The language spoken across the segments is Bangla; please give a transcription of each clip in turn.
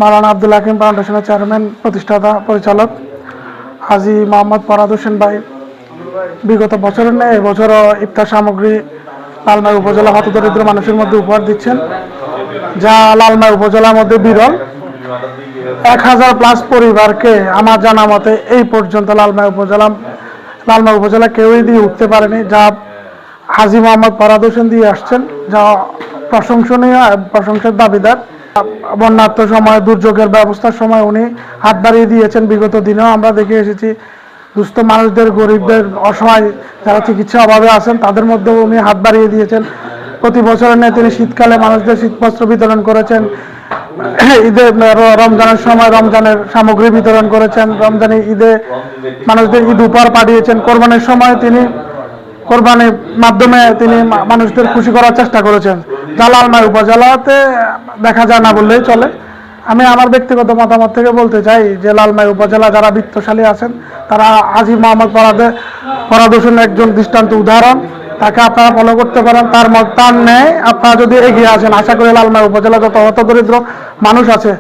মাওলানা আব্দুল হাকিম ফাউন্ডেশনের চেয়ারম্যান, প্রতিষ্ঠাতা, পরিচালক হাজী মোহাম্মদ ফরহাদ হোসেন ভাই বিগত বছরের ন্যায় এবছরও ইফতার সামগ্রী লালমাই উপজেলা হতদরিদ্র মানুষের মধ্যে উপহার দিচ্ছেন, যা লালমাই উপজেলার মধ্যে বিরল। 1000+ পরিবারকে আমার জানা মতে এই পর্যন্ত লালমাই উপজেলা কেউই দিয়ে উঠতে পারেনি, যা হাজী মোহাম্মদ ফরহাদ হোসেন দিয়ে আসছেন, যা প্রশংসনীয়, প্রশংসার দাবিদার। বন্যার্থ সময়, দুর্যোগের ব্যবস্থার সময় উনি হাত বাড়িয়ে দিয়েছেন। বিগত দিনেও আমরা দেখে এসেছি দুস্থ মানুষদের, গরিবদের, অসহায় যারা চিকিৎসা অভাবে আছেন তাদের মধ্যেও উনি হাত বাড়িয়ে দিয়েছেন। প্রতি বছরের ন্যায় তিনি শীতকালে মানুষদের শীতবস্ত্র বিতরণ করেছেন, ঈদে রমজানের সময় রমজানের সামগ্রী বিতরণ করেছেন, রমজানে ঈদে মানুষদের ঈদ উপহার পাঠিয়েছেন। কোরবানির সময় তিনি কোরবানির মাধ্যমে তিনি মানুষদের খুশি করার চেষ্টা করেছেন, যা লালমাই উপজেলাতে দেখা যায় না বললেই চলে। আমি আমার ব্যক্তিগত মতামত থেকে বলতে চাই যে লালমাই উপজেলা যারা বিত্তশালী আছেন তারা হাজী মোহাম্মদ ফরহাদ হোসেন একজন দৃষ্টান্ত উদাহরণ, তাকে আপনারা ফলো করতে পারেন। তার ন্যায় আপনারা যদি এগিয়ে আসেন, আশা করি লালমাই উপজেলা যত হতদরিদ্র মানুষ আছে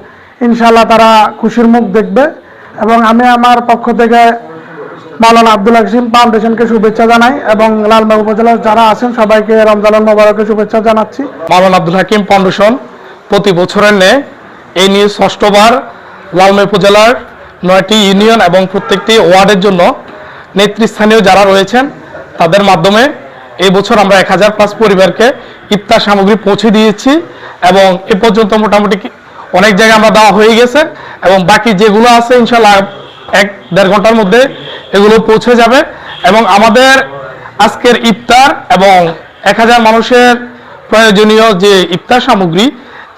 ইনশাআল্লাহ তারা খুশির মুখ দেখবে। এবং আমি আমার পক্ষ থেকে মাওলানা আব্দুল হাকিম ফাউন্ডেশনকে শুভেচ্ছা জানাই এবং লালমাই উপজেলার যারা আছেন সবাইকে রমজানুল মোবারকের শুভেচ্ছা জানাচ্ছি। মাওলানা আব্দুল হাকিম ফাউন্ডেশন প্রতি বছরের ন্যায় এই নিয়ে ষষ্ঠবার লালমাই উপজেলার 9টি ইউনিয়ন এবং প্রত্যেকটি ওয়ার্ডের জন্য নেতৃস্থানীয় যারা রয়েছেন তাদের মাধ্যমে এই বছর আমরা 1000+ পরিবারকে ইফতার সামগ্রী পৌঁছে দিয়েছি এবং এ পর্যন্ত মোটামুটি অনেক জায়গায় আমরা দেওয়া হয়ে গেছে এবং বাকি যেগুলো আছে ইনশাল্লাহ 1-1.5 ঘন্টার মধ্যে এগুলো পৌঁছে যাবে। এবং আমাদের আজকের ইফতার এবং 1000 মানুষের প্রয়োজনীয় যে ইফতার সামগ্রী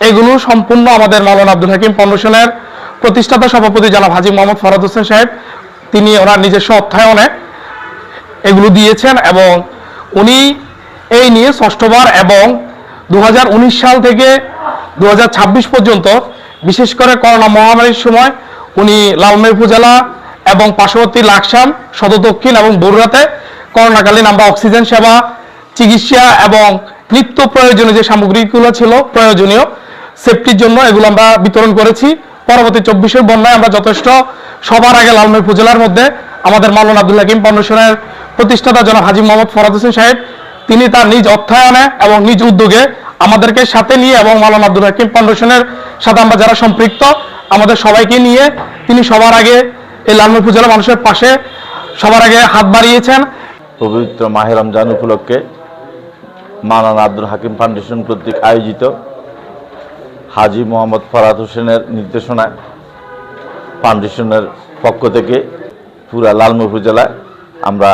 এগুলো সম্পূর্ণ আমাদের মাওলানা আব্দুল হাকিম ফাউন্ডেশনের প্রতিষ্ঠাতা সভাপতি জনাব হাজী মোহাম্মদ ফরহাদ হোসেন সাহেব, তিনি ওনার নিজস্ব অর্থায়নে এগুলো দিয়েছেন এবং উনি এই নিয়ে ষষ্ঠবার এবং 2019 সাল থেকে 2026 পর্যন্ত বিশেষ করে করোনা মহামারীর সময় উনি লালমাই উপজেলা এবং পার্শ্ববর্তী লাকসাম, সদর দক্ষিণ এবং বগুড়াতে করোনাকালীন আমরা অক্সিজেন সেবা, চিকিৎসা এবং নিত্য প্রয়োজনীয় যে সামগ্রীগুলো ছিল প্রয়োজনীয় সেফটির জন্য এগুলো আমরা বিতরণ করেছি। পরবর্তী 24-এর বন্যায় আমরা যথেষ্ট সবার আগে লালমাই উপজেলার মধ্যে আমাদের মাওলানা আব্দুল হাকিম ফাউন্ডেশনের প্রতিষ্ঠাতা জনাব হাজী মোহাম্মদ ফরহাদ হোসেন সাহেব, তিনি তার নিজ অর্থায়নে এবং নিজ উদ্যোগে আমাদেরকে সাথে নিয়ে এবং মাওলানা আব্দুল হাকিম ফাউন্ডেশনের সাথে আমরা যারা সম্পৃক্ত আমাদের সবাইকে নিয়ে তিনি সবার আগে এই লালমাই উপজেলা মানুষের পাশে সবার আগে হাত বাড়িয়েছেন। পবিত্র মাহে রমজান উপলক্ষে মাওলানা আব্দুল হাকিম ফাউন্ডেশন কর্তৃক আয়োজিত হাজী মোহাম্মদ ফরহাদ হোসেনের নির্দেশনায় ফাউন্ডেশনের পক্ষ থেকে পুরা লালমাই উপজেলায় আমরা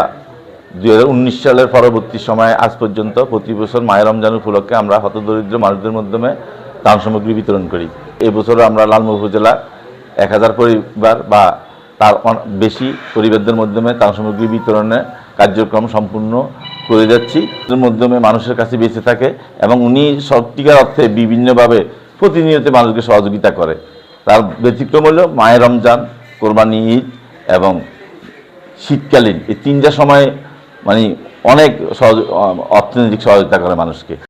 2019 সালের পরবর্তী সময়ে আজ পর্যন্ত প্রতি বছর মাহে রমজান উপলক্ষে আমরা হতদরিদ্র মানুষদের মাধ্যমে ত্রাণ সামগ্রী বিতরণ করি। এবছরও আমরা লালমাই উপজেলা 1000 পরিবার বা তার বেশি পরিবারদের মাধ্যমে ত্রাণ সামগ্রী বিতরণের কার্যক্রম সম্পূর্ণ করে যাচ্ছি। এর মাধ্যমে মানুষের কাছে বেঁচে থাকে এবং উনি সত্যিকার অর্থে বিভিন্নভাবে প্রতিনিয়ত মানুষকে সহযোগিতা করে। তার ব্যতিক্রম হলো মাহে রমজান, কোরবানি ঈদ এবং শীতকালীন এই 3টা সময় মানে অনেক অর্থনৈতিক সহযোগিতা করে মানুষকে।